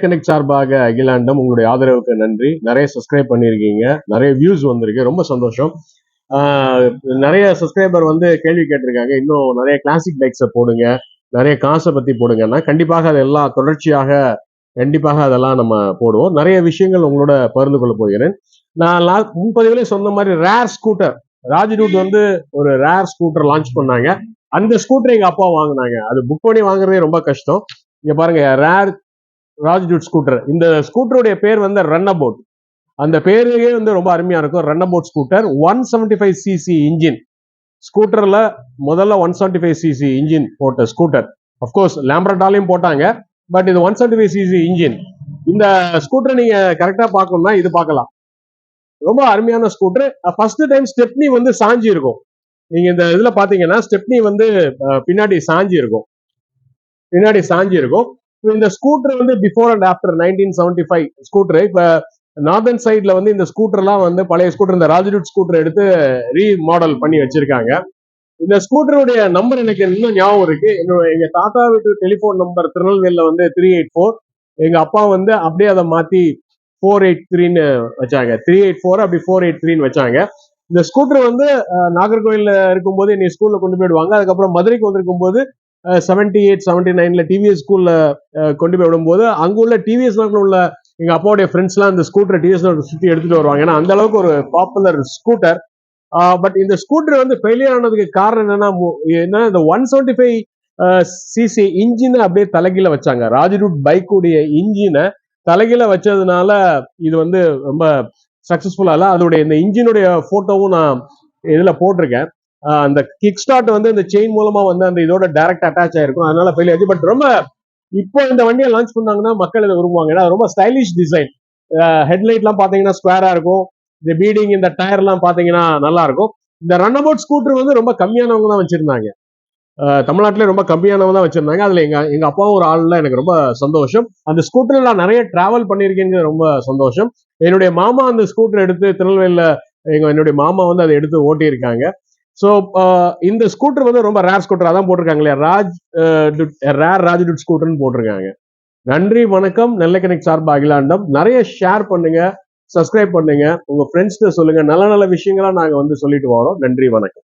Connect சார்பாக அகிலாண்டம் உங்களுடைய ஆதரவுக்கு நன்றி. நிறைய சப்ஸ்கிரைப் பண்ணியிருக்கீங்க, நிறைய வியூஸ் வந்திருக்கு, ரொம்ப சந்தோஷம். நிறைய சப்ஸ்கிரைபர் வந்து கேள்வி கேட்டிருக்காங்க, இன்னும் நிறைய கிளாசிக் பைக்ஸை போடுங்க, நிறைய காசை பத்தி போடுங்கன்னா கண்டிப்பாக அதெல்லாம் தொடர்ச்சியாக கண்டிப்பாக அதெல்லாம் நம்ம போடுவோம். நிறைய விஷயங்கள் உங்களோட பகிர்ந்து கொள்ள போகிறேன். நான் முன்பதிவுலேயே சொன்ன மாதிரி ரேர் ஸ்கூட்டர் ராஜ்டூட் வந்து ஒரு ரேர் ஸ்கூட்டர் லான்ச் பண்ணாங்க. அந்த ஸ்கூட்டர் எங்க அப்பா வாங்கினாங்க. அது புக் பண்ணி வாங்குறதே ரொம்ப கஷ்டம். இங்க பாருங்க, ரேர் ராஜ்டூட் ஸ்கூட்டர். இந்த ஸ்கூட்டருடைய பேர் வந்து ரன் அபவுட். அந்த பேருக்கே வந்து ரொம்ப அருமையா இருக்கும். Run about scooter 175cc engine. ஸ்கூட்டர்ல முதல்ல 175cc இன்ஜின் போட்ட ஸ்கூட்டர். அப்கோர்ஸ் லேம்பரட்டாலையும் போட்டாங்க, பட் இது 175cc இன்ஜின். இந்த ஸ்கூட்டர் நீங்க கரெக்டா பார்க்கணும்னா இது பார்க்கலாம். ரொம்ப அருமையான ஸ்கூட்டர். ஃபர்ஸ்ட் டைம் ஸ்டெப்னி வந்து சாஞ்சி இருக்கும். நீங்க இந்த இதுல பாத்தீங்கன்னா ஸ்டெப்னி வந்து பின்னாடி சாஞ்சி இருக்கும். இந்த ஸ்கூட்டர் வந்து பிஃபோர் அண்ட் ஆஃப்டர் 1975 ஸ்கூட்டர். இப்ப நார்தன் சைட்ல வந்து இந்த ஸ்கூட்டர்லாம் வந்து பழைய ஸ்கூட்டர், இந்த ராஜ்டூட் ஸ்கூட்டர் எடுத்து ரீமாடல் பண்ணி வச்சிருக்காங்க. இந்த ஸ்கூட்டருடைய நம்பர் எனக்கு இன்னும் ஞாபகம் இருக்கு. எங்க தாத்தா வீட்டு டெலிபோன் நம்பர் திருநெல்வேலியில வந்து 384. எங்க அப்பா வந்து அப்படியே அதை மாத்தி 483ன்னு வச்சாங்க. 384 அப்படி 483ன்னு வச்சாங்க. இந்த ஸ்கூட்டர் வந்து நாகர்கோவில்ல இருக்கும்போது என்னை ஸ்கூல்ல கொண்டு போயிடுவாங்க. அதுக்கப்புறம் மதுரைக்கு வந்திருக்கும் போது 78, 79ல டிவிஎஸ் ஸ்கூல்ல கொண்டு போய் விடும்போது அங்குள்ள டிவிஎஸ் உள்ள எங்க அப்பாவுடைய ஃப்ரெண்ட்ஸ் எல்லாம் இந்த ஸ்கூட்டர் டிவிஎஸ் சுத்தி எடுத்துட்டு வருவாங்க. ஏன்னா அந்த அளவுக்கு ஒரு பாப்புலர் ஸ்கூட்டர். பட் இந்த ஸ்கூட்டர் வந்து ஃபெயிலியர் ஆனதுக்கு காரணம் என்னன்னா இந்த 175cc இன்ஜினை அப்படியே தலைகீழ வச்சாங்க. ராஜ்டூட் பைக்குடைய இன்ஜினை தலைகீழ வச்சதுனால இது வந்து ரொம்ப சக்சஸ்ஃபுல்லா இல்ல. அதோடைய இந்த இன்ஜினுடைய போட்டோவும் நான் இதுல போட்டிருக்கேன். அந்த கிக் ஸ்டார்ட் வந்து இந்த செயின் மூலமா வந்து அந்த இதோட டைரக்ட் அட்டாச் ஆயிருக்கும், அதனால ஃபெயில் ஆச்சு. பட் ரொம்ப இப்போ இந்த வண்டியை லான்ச் பண்ணாங்கன்னா மக்கள் இதை விரும்புவாங்க. ஏன்னா ரொம்ப ஸ்டைலிஷ் டிசைன். ஹெட்லைட் எல்லாம் பாத்தீங்கன்னா ஸ்கொயரா இருக்கும். இந்த பீடிங், இந்த டயர் எல்லாம் பாத்தீங்கன்னா நல்லா இருக்கும். இந்த ரன் அபவுட் ஸ்கூட்டர் வந்து ரொம்ப கம்மியானவங்க தான் வச்சிருந்தாங்க. தமிழ்நாட்டிலே ரொம்ப கம்மியானவங்க தான் வச்சிருந்தாங்க. அதுல எங்க அப்பாவும் ஒரு ஆள்ல எனக்கு ரொம்ப சந்தோஷம். அந்த ஸ்கூட்டர்ல நான் நிறைய டிராவல் பண்ணியிருக்கேன்னு ரொம்ப சந்தோஷம். என்னுடைய மாமா அந்த ஸ்கூட்டர் எடுத்து திருநெல்வேலியில என்னுடைய மாமா வந்து அதை எடுத்து ஓட்டி இருக்காங்க. ஸோ இந்த ஸ்கூட்டர் வந்து ரொம்ப ரேர் ஸ்கூட்டர் அதான் போட்டிருக்காங்க இல்லையா, ரேர் ராஜ்டூட் ஸ்கூட்டர்னு போட்டிருக்காங்க. நன்றி, வணக்கம். நெல்லை கனெக்ட் சார்பா அகிலாண்டம். நிறைய ஷேர் பண்ணுங்க, சப்ஸ்கிரைப் பண்ணுங்க, உங்க ஃப்ரெண்ட்ஸ் சொல்லுங்க. நல்ல நல்ல விஷயங்களா நாங்க வந்து சொல்லிட்டு வரோம். நன்றி, வணக்கம்.